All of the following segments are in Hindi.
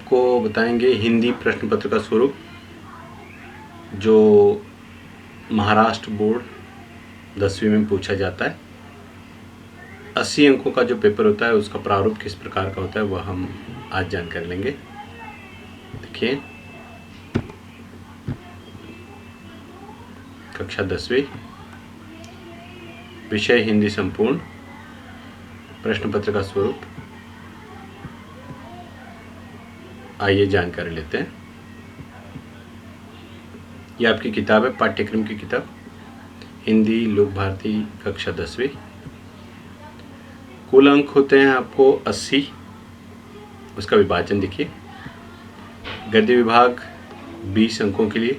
आपको बताएंगे हिंदी प्रश्न पत्र का स्वरूप, जो महाराष्ट्र बोर्ड 10वीं में पूछा जाता है। 80 अंकों का जो पेपर होता है उसका प्रारूप किस प्रकार का होता है वह हम आज जानकारी लेंगे। देखिए, कक्षा 10वीं, विषय हिंदी संपूर्ण, प्रश्न पत्र का स्वरूप। आइए जानकारी लेते हैं। यह आपकी किताब है, पाठ्यक्रम की किताब हिंदी लोक भारती कक्षा 10वीं। कुल अंक होते हैं आपको 80। उसका विभाजन देखिए। गद्य विभाग 20 अंकों के लिए,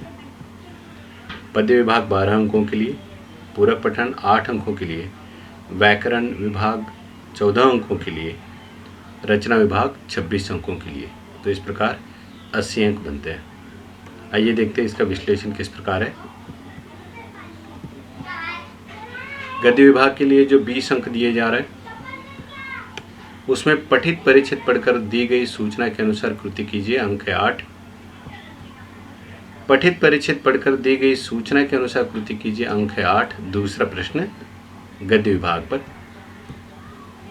पद्य विभाग 12 अंकों के लिए, पूरक पठन 8 अंकों के लिए, व्याकरण विभाग 14 अंकों के लिए, रचना विभाग 26 अंकों के लिए। तो इस प्रकार 80 अंक बनते हैं। आइए देखते हैं इसका विश्लेषण किस प्रकार है। गद्य विभाग के लिए जो 20 अंक दिए जा रहे हैं उसमें पठित परिच्छेद पढ़कर दी गई सूचना के अनुसार कृति कीजिए, अंक है 8। पठित परिच्छेद पढ़कर दी गई सूचना के अनुसार कृति कीजिए, अंक है 8। दूसरा प्रश्न गद्य विभाग पर।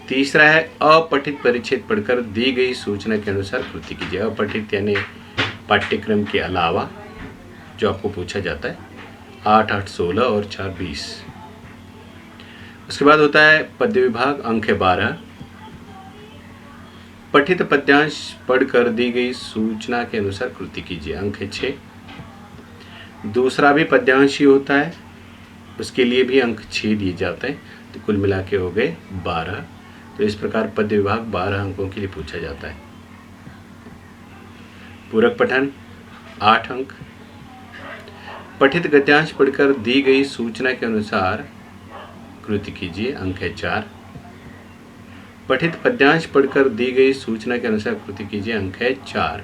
तीसरा है अपठित परिच्छेद पढ़कर दी गई सूचना के अनुसार कृति कीजिए। अपठित यानी पाठ्यक्रम के अलावा जो आपको पूछा जाता है। 8 8 16 और 4 20। उसके बाद होता है पद्य विभाग, अंक है 12। पठित पद्यांश पढ़कर दी गई सूचना के अनुसार कृति कीजिए, अंक है 6। दूसरा भी पद्यांश ही होता है, उसके लिए भी अंक 6 दिए जाते हैं, तो कुल मिला के हो गए 12। तो इस प्रकार पद्य विभाग 12 अंकों के लिए पूछा जाता है। पूरक पठन 8 अंक। पठित गद्यांश पढ़कर दी गई सूचना के अनुसार कृति कीजिए, अंक है 4। पठित पद्यांश पढ़कर दी गई सूचना के अनुसार कृति कीजिए, अंक है 4।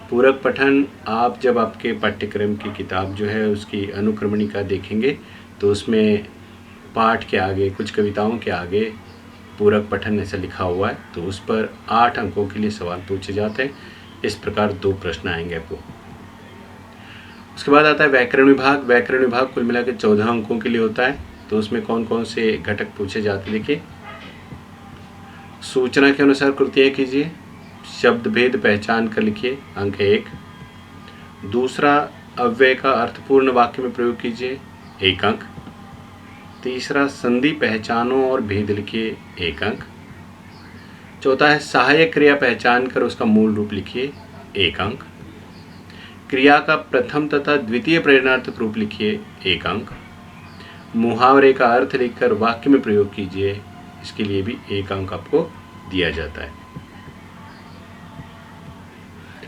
पूरक पठन आप जब आपके पाठ्यक्रम की किताब जो है उसकी अनुक्रमणिका देखेंगे तो उसमें पाठ के आगे, कुछ कविताओं के आगे पूरक पठन ऐसा लिखा हुआ है, तो उस पर 8 अंकों के लिए सवाल पूछे जाते हैं। इस प्रकार 2 प्रश्न आएंगे आपको। उसके बाद आता है व्याकरण विभाग। व्याकरण विभाग कुल मिला के 14 अंकों के लिए होता है। तो उसमें कौन कौन से घटक पूछे जाते हैं देखिए। सूचना के अनुसार कृतियाँ कीजिए, शब्द भेद पहचान कर लिखिए, अंक है 1। दूसरा अव्यय का अर्थपूर्ण वाक्य में प्रयोग कीजिए, 1 अंक। तीसरा संधि पहचानो और भेद लिखिए, 1 अंक। चौथा है सहायक क्रिया पहचान कर उसका मूल रूप लिखिए, 1 अंक। क्रिया का प्रथम तथा द्वितीय प्रेरणार्थक रूप लिखिए, 1 अंक। मुहावरे का अर्थ लिखकर वाक्य में प्रयोग कीजिए, इसके लिए भी 1 अंक आपको दिया जाता है।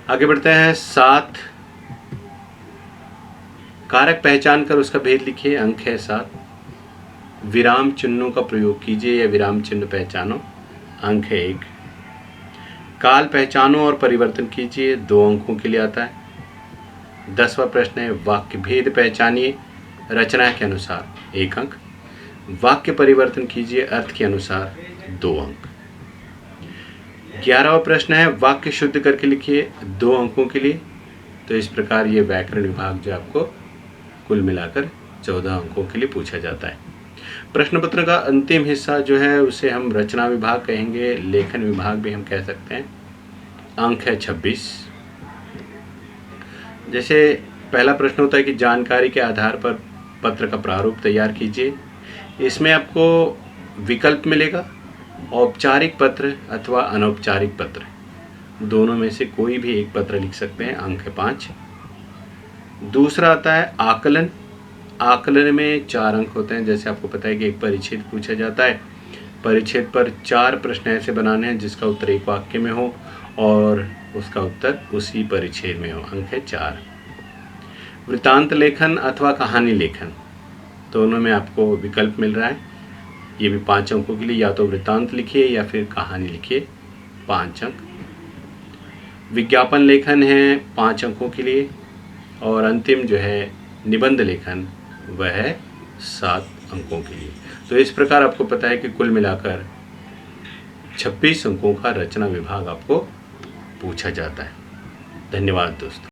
आगे बढ़ते हैं। 7 कारक पहचान कर उसका भेद लिखिए, अंक है 7। विराम चिन्हों का प्रयोग कीजिए या विराम चिन्ह पहचानो, अंक है 1। काल पहचानो और परिवर्तन कीजिए, 2 अंकों के लिए आता है। 10वां प्रश्न है वाक्य भेद पहचानिए रचना के अनुसार, 1 अंक। वाक्य परिवर्तन कीजिए अर्थ के अनुसार, 2 अंक। 11वां प्रश्न है वाक्य शुद्ध करके लिखिए, 2 अंकों के लिए। तो इस प्रकार ये व्याकरण विभाग जो आपको कुल मिलाकर 14 अंकों के लिए पूछा जाता है। प्रश्न पत्र का अंतिम हिस्सा जो है उसे हम रचना विभाग कहेंगे, लेखन विभाग भी हम कह सकते हैं। अंक है 26। जैसे पहला प्रश्न होता है कि जानकारी के आधार पर पत्र का प्रारूप तैयार कीजिए। इसमें आपको विकल्प मिलेगा, औपचारिक पत्र अथवा अनौपचारिक पत्र, दोनों में से कोई भी एक पत्र लिख सकते हैं, अंक है 5। दूसरा आता है आकलन। आकलन में 4 अंक होते हैं। जैसे आपको पता है कि एक परिच्छेद पूछा जाता है, परिच्छेद पर 4 प्रश्न ऐसे बनाने हैं जिसका उत्तर एक वाक्य में हो और उसका उत्तर उसी परिच्छेद में हो, अंक है 4। वृत्तांत लेखन अथवा कहानी लेखन, दोनों में आपको विकल्प मिल रहा है। ये भी 5 अंकों के लिए, या तो वृत्तांत लिखिए या फिर कहानी लिखिए, 5 अंक। विज्ञापन लेखन है 5 अंकों के लिए, और अंतिम जो है निबंध लेखन वह है 7 अंकों के लिए। तो इस प्रकार आपको पता है कि कुल मिलाकर 26 अंकों का रचना विभाग आपको पूछा जाता है। धन्यवाद दोस्तों।